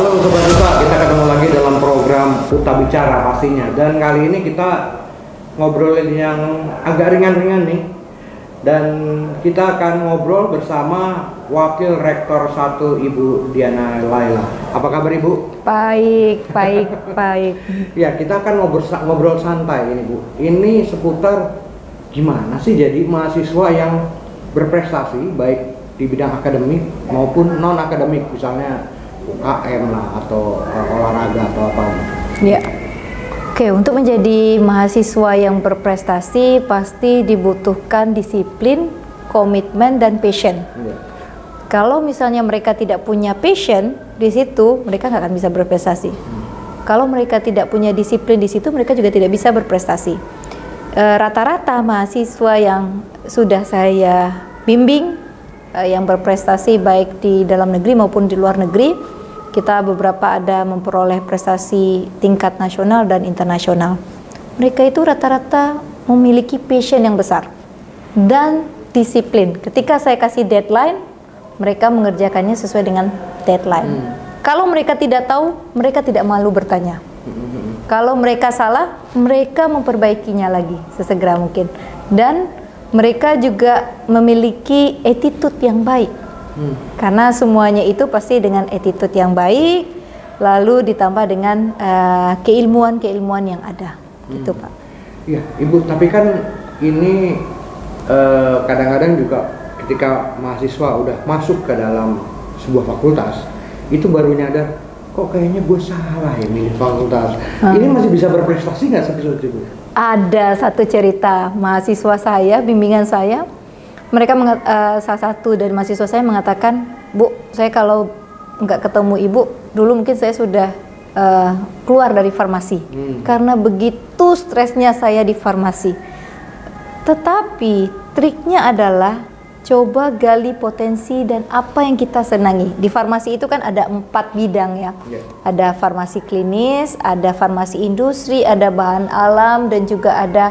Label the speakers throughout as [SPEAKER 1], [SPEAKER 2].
[SPEAKER 1] Halo Sobat Uta, kita ketemu lagi dalam program Uta Bicara pastinya. Dan kali ini kita ngobrolin yang agak ringan-ringan nih. Dan kita akan ngobrol bersama Wakil Rektor 1 Ibu Diana Laila. Apa kabar Ibu?
[SPEAKER 2] Baik.
[SPEAKER 1] Ya, kita akan ngobrol santai ini Bu. Ini seputar gimana sih jadi mahasiswa yang berprestasi baik di bidang akademik maupun non-akademik, misalnya UKM lah atau olahraga atau apa.
[SPEAKER 2] Ya. Oke, untuk menjadi mahasiswa yang berprestasi pasti dibutuhkan disiplin, komitmen, dan passion.
[SPEAKER 1] Ya.
[SPEAKER 2] Kalau misalnya mereka tidak punya passion di situ, mereka nggak akan bisa berprestasi. Kalau mereka tidak punya disiplin di situ, mereka juga tidak bisa berprestasi. Rata-rata mahasiswa yang sudah saya bimbing yang berprestasi baik di dalam negeri maupun di luar negeri, kita beberapa ada memperoleh prestasi tingkat nasional dan internasional. Mereka itu rata-rata memiliki passion yang besar dan disiplin. Ketika saya kasih deadline, mereka mengerjakannya sesuai dengan deadline. Kalau mereka tidak tahu, mereka tidak malu bertanya. Kalau mereka salah, mereka memperbaikinya lagi sesegera mungkin. Dan mereka juga memiliki attitude yang baik. Karena semuanya itu pasti dengan attitude yang baik, lalu ditambah dengan keilmuan yang ada, gitu Pak.
[SPEAKER 1] Iya, Ibu. Tapi kan ini kadang-kadang juga ketika mahasiswa udah masuk ke dalam sebuah fakultas, itu baru nyadar, kok kayaknya gue salah ya milih fakultas. Ini masih bisa berprestasi nggak seperti itu, Bu?
[SPEAKER 2] Ada satu cerita mahasiswa saya, bimbingan saya. Mereka salah satu dari mahasiswa saya mengatakan, Bu, saya kalau nggak ketemu Ibu, dulu mungkin saya sudah keluar dari farmasi. Karena begitu stresnya saya di farmasi. Tetapi triknya adalah coba gali potensi dan apa yang kita senangi. Di farmasi itu kan ada 4 bidang ya. Ada farmasi klinis, ada farmasi industri, ada bahan alam, dan juga ada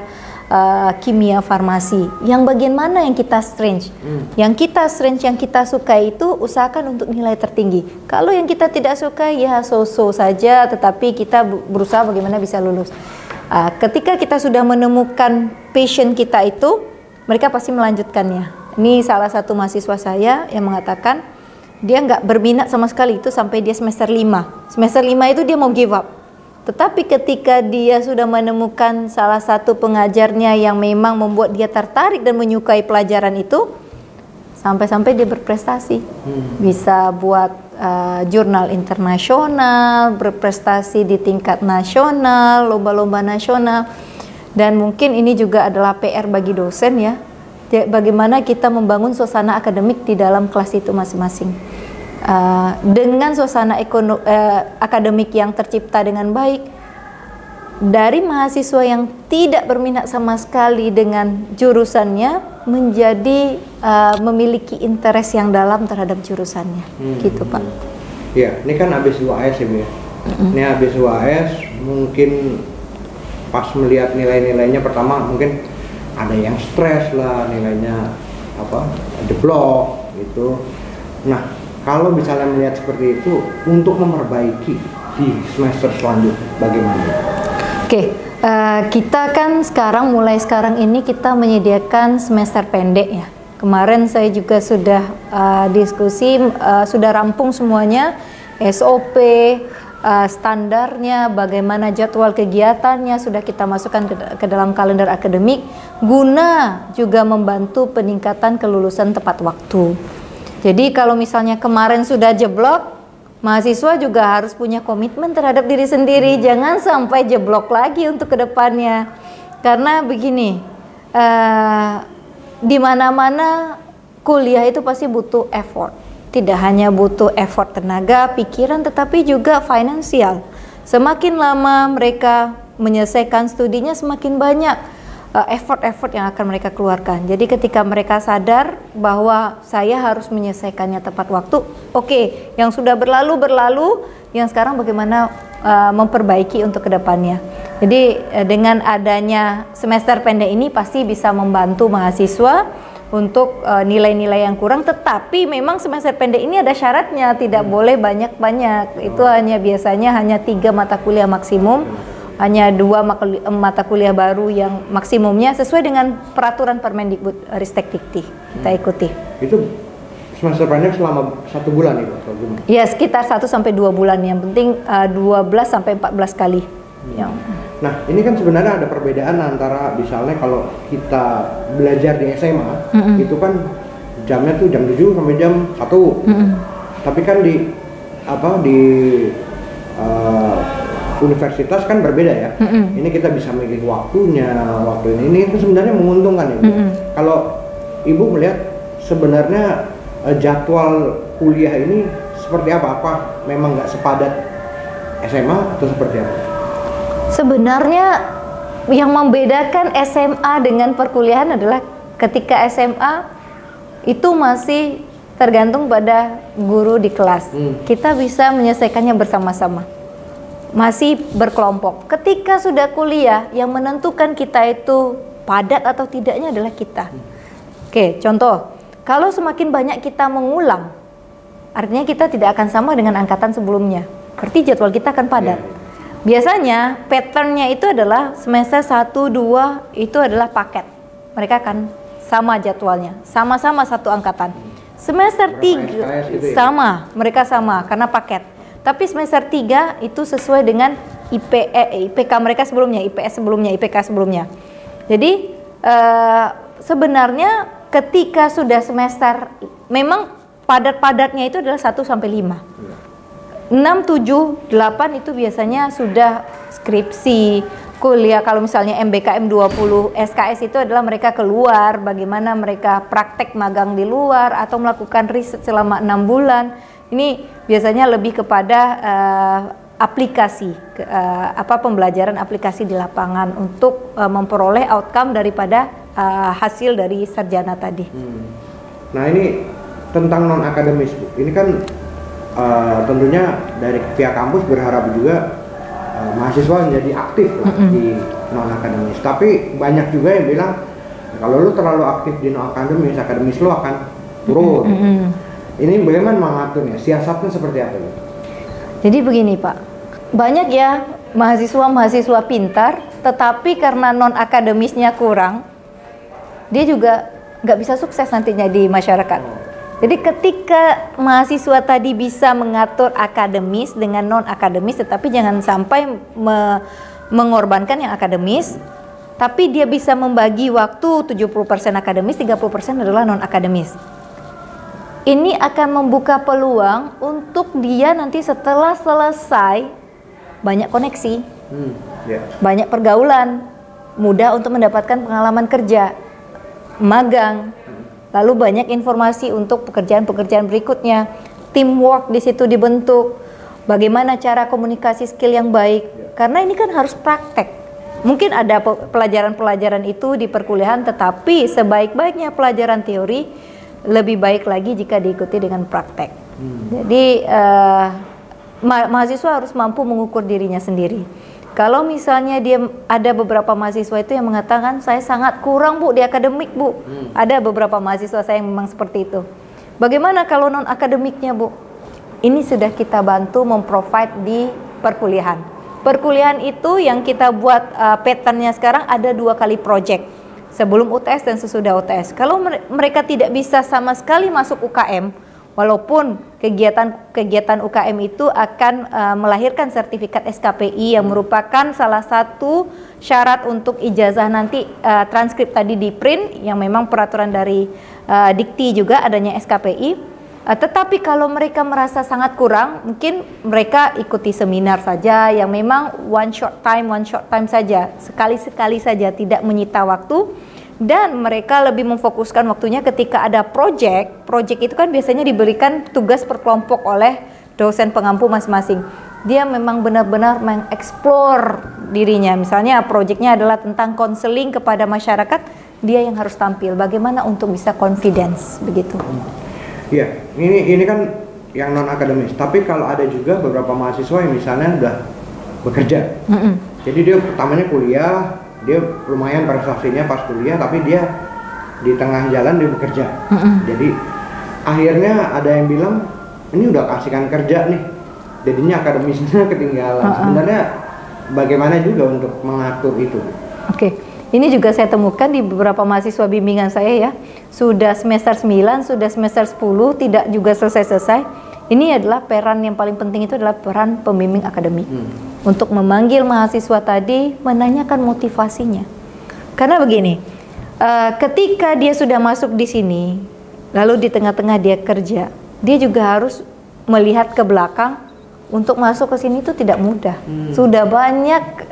[SPEAKER 2] kimia farmasi. Yang bagian mana yang kita strength? Yang kita strength, yang kita suka itu usahakan untuk nilai tertinggi. Kalau yang kita tidak suka ya so-so saja, tetapi kita berusaha bagaimana bisa lulus. Ketika kita sudah menemukan passion kita itu, mereka pasti melanjutkannya. Ini salah satu mahasiswa saya yang mengatakan dia nggak berminat sama sekali itu sampai dia semester 5. Semester 5 itu dia mau give up. Tetapi ketika dia sudah menemukan salah satu pengajarnya yang memang membuat dia tertarik dan menyukai pelajaran itu, sampai-sampai dia berprestasi. Bisa buat jurnal internasional, berprestasi di tingkat nasional, lomba-lomba nasional. Dan mungkin ini juga adalah PR bagi dosen ya. Bagaimana kita membangun suasana akademik di dalam kelas itu masing-masing. Dengan suasana akademik yang tercipta dengan baik, dari mahasiswa yang tidak berminat sama sekali dengan jurusannya menjadi memiliki interest yang dalam terhadap jurusannya, gitu Pak.
[SPEAKER 1] Ya, ini kan habis UAS ya Bu ya. Ini habis UAS, mungkin pas melihat nilai-nilainya pertama mungkin ada yang stres lah, nilainya jeblok gitu. Nah, kalau misalnya melihat seperti itu, untuk memperbaiki di semester selanjutnya bagaimana?
[SPEAKER 2] Oke, kita kan mulai sekarang ini kita menyediakan semester pendek ya. Kemarin saya juga sudah diskusi, sudah rampung semuanya, SOP, standarnya, bagaimana jadwal kegiatannya sudah kita masukkan ke dalam kalender akademik, guna juga membantu peningkatan kelulusan tepat waktu. Jadi kalau misalnya kemarin sudah jeblok, mahasiswa juga harus punya komitmen terhadap diri sendiri, jangan sampai jeblok lagi untuk kedepannya. Karena begini, di mana-mana kuliah itu pasti butuh effort. Tidak hanya butuh effort tenaga, pikiran, tetapi juga finansial. Semakin lama mereka menyelesaikan studinya, semakin banyak effort-effort yang akan mereka keluarkan. Jadi ketika mereka sadar bahwa saya harus menyelesaikannya tepat waktu, oke, yang sudah berlalu, yang sekarang bagaimana memperbaiki untuk kedepannya. Jadi dengan adanya semester pendek ini pasti bisa membantu mahasiswa untuk nilai-nilai yang kurang, tetapi memang semester pendek ini ada syaratnya, tidak boleh banyak-banyak. Itu biasanya hanya 3 mata kuliah maksimum, hanya 2 mata kuliah baru yang maksimumnya sesuai dengan peraturan Permendikbud Ristek Dikti kita ikuti.
[SPEAKER 1] Itu semester pendek selama 1 bulan itu atau gimana?
[SPEAKER 2] Ya sekitar 1 sampai 2 bulan, yang penting 12 sampai 14 kali.
[SPEAKER 1] Nah ini kan sebenarnya ada perbedaan antara misalnya kalau kita belajar di SMA itu kan jamnya tuh jam 7 sampai jam 1. Tapi kan di universitas kan berbeda ya. Ini kita bisa milih waktunya, waktu ini itu sebenarnya menguntungkan ya. Kalau Ibu melihat sebenarnya jadwal kuliah ini seperti apa? Apa memang nggak sepadat SMA atau seperti apa?
[SPEAKER 2] Sebenarnya yang membedakan SMA dengan perkuliahan adalah ketika SMA itu masih tergantung pada guru di kelas. Kita bisa menyelesaikannya bersama-sama, masih berkelompok. Ketika sudah kuliah, yang menentukan kita itu padat atau tidaknya adalah kita. Oke, contoh, kalau semakin banyak kita mengulang, artinya kita tidak akan sama dengan angkatan sebelumnya. Berarti jadwal kita akan padat. Biasanya patternnya itu adalah semester 1, 2 itu adalah paket. Mereka akan sama jadwalnya, sama-sama satu angkatan. Semester 3 sama, mereka sama karena paket. Tapi semester 3 itu sesuai dengan IPK mereka sebelumnya, IPS sebelumnya, IPK sebelumnya. Jadi sebenarnya ketika sudah semester, memang padat-padatnya itu adalah 1 sampai 5. 6, 7, 8 itu biasanya sudah skripsi, kuliah. Kalau misalnya MBKM 20, SKS itu adalah mereka keluar, bagaimana mereka praktek magang di luar atau melakukan riset selama 6 bulan. Ini biasanya lebih kepada aplikasi, pembelajaran aplikasi di lapangan untuk memperoleh outcome daripada hasil dari sarjana tadi.
[SPEAKER 1] Nah ini tentang non akademis, Bu. Ini kan tentunya dari pihak kampus berharap juga mahasiswa menjadi aktif lah di non akademis. Tapi banyak juga yang bilang kalau lu terlalu aktif di non akademis, akademis lu akan turun. Ini bagaimana mengaturnya? Siasatnya seperti apa?
[SPEAKER 2] Jadi begini Pak, banyak ya mahasiswa pintar, tetapi karena non akademisnya kurang, dia juga nggak bisa sukses nantinya di masyarakat. Jadi ketika mahasiswa tadi bisa mengatur akademis dengan non akademis, tetapi jangan sampai mengorbankan yang akademis, tapi dia bisa membagi waktu 70% akademis, 30% adalah non akademis. Ini akan membuka peluang untuk dia nanti setelah selesai banyak koneksi, banyak pergaulan, mudah untuk mendapatkan pengalaman kerja, magang, lalu banyak informasi untuk pekerjaan-pekerjaan berikutnya. Teamwork di situ dibentuk, bagaimana cara komunikasi skill yang baik, karena ini kan harus praktek. Mungkin ada pelajaran-pelajaran itu di perkuliahan, tetapi sebaik-baiknya pelajaran teori lebih baik lagi jika diikuti dengan praktek. Jadi mahasiswa harus mampu mengukur dirinya sendiri. Kalau misalnya dia ada beberapa mahasiswa itu yang mengatakan saya sangat kurang Bu di akademik Bu. Ada beberapa mahasiswa saya yang memang seperti itu. Bagaimana kalau non akademiknya Bu? Ini sudah kita bantu memprovide di perkuliahan. Perkuliahan itu yang kita buat patternnya sekarang ada 2 kali project. Sebelum UTS dan sesudah UTS. Kalau mereka tidak bisa sama sekali masuk UKM, walaupun kegiatan UKM itu akan melahirkan sertifikat SKPI yang merupakan salah satu syarat untuk ijazah nanti, transkrip tadi di print, yang memang peraturan dari Dikti juga adanya SKPI. Tetapi kalau mereka merasa sangat kurang, mungkin mereka ikuti seminar saja yang memang one short time saja, sekali-sekali saja, tidak menyita waktu. Dan mereka lebih memfokuskan waktunya ketika ada project itu kan biasanya diberikan tugas per kelompok oleh dosen pengampu masing-masing. Dia memang benar-benar mengeksplor dirinya. Misalnya projectnya adalah tentang konseling kepada masyarakat, dia yang harus tampil bagaimana untuk bisa confidence, begitu.
[SPEAKER 1] Iya, ini kan yang non akademis. Tapi kalau ada juga beberapa mahasiswa yang misalnya udah bekerja, jadi dia pertamanya kuliah, dia lumayan prestasinya pas kuliah, tapi dia di tengah jalan dia bekerja. Jadi akhirnya ada yang bilang ini udah kasihkan kerja nih, jadinya akademisnya ketinggalan. Sebenarnya bagaimana juga untuk mengatur itu?
[SPEAKER 2] Oke, ini juga saya temukan di beberapa mahasiswa bimbingan saya ya, sudah semester 9, sudah semester 10, tidak juga selesai-selesai. Ini adalah peran yang paling penting, itu adalah peran pembimbing akademik untuk memanggil mahasiswa tadi, menanyakan motivasinya. Karena begini, ketika dia sudah masuk di sini, lalu di tengah-tengah dia kerja, dia juga harus melihat ke belakang. Untuk masuk ke sini itu tidak mudah. Sudah banyak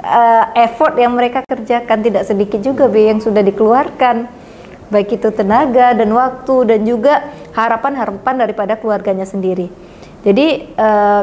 [SPEAKER 2] effort yang mereka kerjakan, tidak sedikit juga biaya yang sudah dikeluarkan, baik itu tenaga dan waktu, dan juga harapan-harapan daripada keluarganya sendiri. Jadi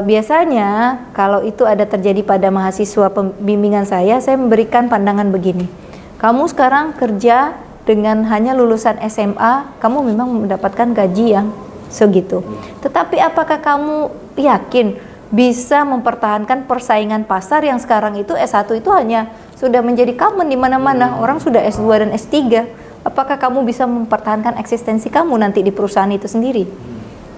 [SPEAKER 2] biasanya kalau itu ada terjadi pada mahasiswa pembimbingan saya memberikan pandangan begini. Kamu sekarang kerja dengan hanya lulusan SMA, kamu memang mendapatkan gaji yang segitu. Tetapi apakah kamu yakin bisa mempertahankan persaingan pasar yang sekarang itu S1 itu hanya sudah menjadi common di mana-mana, orang sudah S2 dan S3. Apakah kamu bisa mempertahankan eksistensi kamu nanti di perusahaan itu sendiri?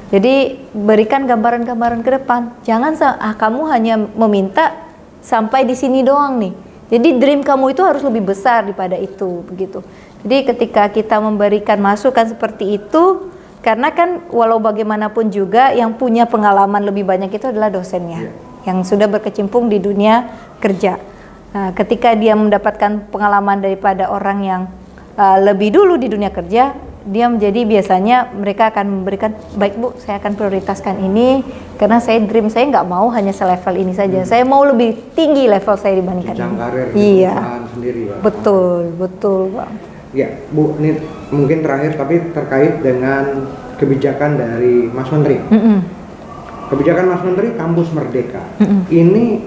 [SPEAKER 2] Jadi berikan gambaran-gambaran ke depan. Jangan kamu hanya meminta sampai di sini doang nih. Jadi dream kamu itu harus lebih besar daripada itu, begitu. Jadi ketika kita memberikan masukan seperti itu, karena kan walau bagaimanapun juga yang punya pengalaman lebih banyak itu adalah dosennya, yang sudah berkecimpung di dunia kerja. Nah, ketika dia mendapatkan pengalaman daripada orang yang lebih dulu di dunia kerja, dia menjadi biasanya mereka akan memberikan, baik Bu, saya akan prioritaskan ini karena saya dream saya nggak mau hanya selevel ini saja, saya mau lebih tinggi level saya dibandingkan ini.
[SPEAKER 1] Karir
[SPEAKER 2] iya,
[SPEAKER 1] sendiri, ya.
[SPEAKER 2] betul Bang.
[SPEAKER 1] Ya Bu, ini mungkin terakhir tapi terkait dengan kebijakan dari Mas Menteri. Kebijakan Mas Menteri Kampus Merdeka. Ini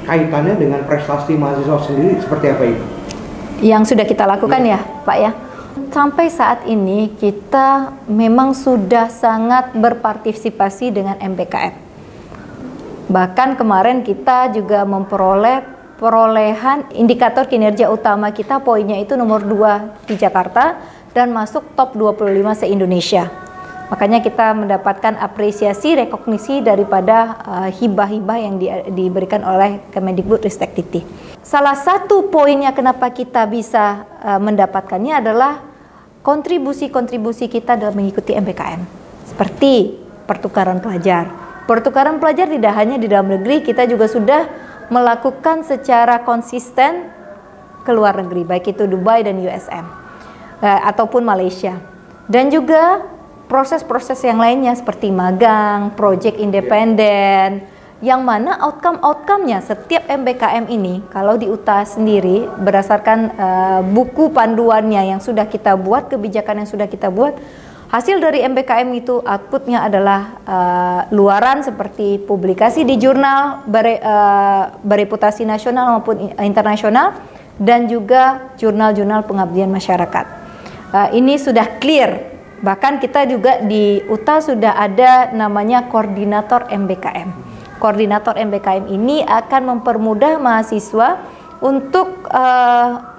[SPEAKER 1] kaitannya dengan prestasi mahasiswa sendiri seperti apa itu?
[SPEAKER 2] Yang sudah kita lakukan ya Pak ya. Sampai saat ini kita memang sudah sangat berpartisipasi dengan MBKM. Bahkan kemarin kita juga memperoleh perolehan indikator kinerja utama kita, poinnya itu nomor 2 di Jakarta dan masuk top 25 se-Indonesia. Makanya kita mendapatkan apresiasi, rekognisi daripada hibah-hibah yang diberikan oleh Kemendikbudristek. Salah satu poinnya kenapa kita bisa mendapatkannya adalah kontribusi-kontribusi kita dalam mengikuti MBKM. Seperti pertukaran pelajar. Pertukaran pelajar tidak hanya di dalam negeri, kita juga sudah melakukan secara konsisten ke luar negeri, baik itu Dubai dan USM ataupun Malaysia. Dan juga proses-proses yang lainnya seperti magang, project independen, yang mana outcome-nya setiap MBKM ini, kalau di UTA sendiri berdasarkan buku panduannya yang sudah kita buat, kebijakan yang sudah kita buat, hasil dari MBKM itu outputnya adalah luaran seperti publikasi di jurnal bereputasi nasional maupun internasional, dan juga jurnal-jurnal pengabdian masyarakat. Ini sudah clear. Bahkan kita juga di UTA sudah ada namanya koordinator MBKM. Koordinator MBKM ini akan mempermudah mahasiswa untuk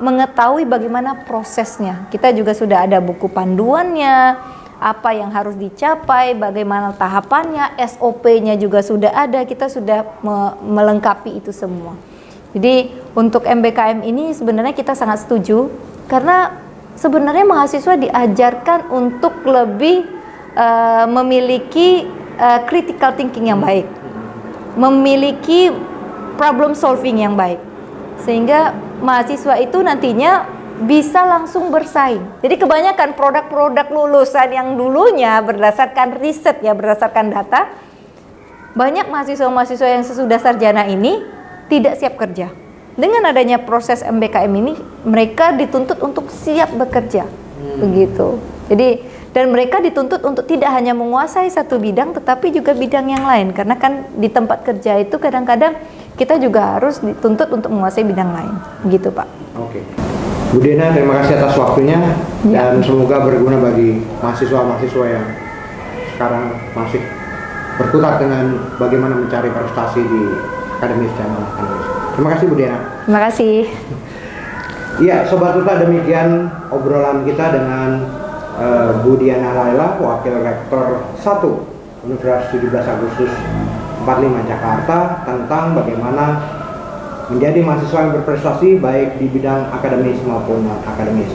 [SPEAKER 2] mengetahui bagaimana prosesnya. Kita juga sudah ada buku panduannya, apa yang harus dicapai, bagaimana tahapannya, SOP-nya juga sudah ada, kita sudah melengkapi itu semua. Jadi untuk MBKM ini sebenarnya kita sangat setuju, karena sebenarnya mahasiswa diajarkan untuk lebih memiliki critical thinking yang baik, memiliki problem solving yang baik, sehingga mahasiswa itu nantinya bisa langsung bersaing. Jadi kebanyakan produk-produk lulusan yang dulunya berdasarkan riset ya, berdasarkan data, banyak mahasiswa-mahasiswa yang sesudah sarjana ini tidak siap kerja. Dengan adanya proses MBKM ini, mereka dituntut untuk siap bekerja, begitu. Jadi dan mereka dituntut untuk tidak hanya menguasai satu bidang, tetapi juga bidang yang lain. Karena kan di tempat kerja itu kadang-kadang kita juga harus dituntut untuk menguasai bidang lain, begitu Pak.
[SPEAKER 1] Oke. Bu Dena, terima kasih atas waktunya dan semoga berguna bagi mahasiswa-mahasiswa yang sekarang masih berkutat dengan bagaimana mencari prestasi di akademis dan non-akademis. Terima kasih Bu Dena.
[SPEAKER 2] Terima kasih.
[SPEAKER 1] Iya, Sobat Uta, demikian obrolan kita dengan Bu Diana Laila, Wakil Rektor 1 Universitas 17 Agustus 45 Jakarta, tentang bagaimana menjadi mahasiswa yang berprestasi baik di bidang akademis maupun non-akademis.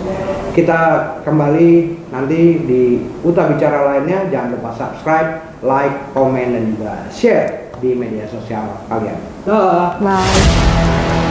[SPEAKER 1] Kita kembali nanti di Uta Bicara lainnya. Jangan lupa subscribe, like, komen, dan juga share di media sosial kalian. Dah.
[SPEAKER 2] Bye.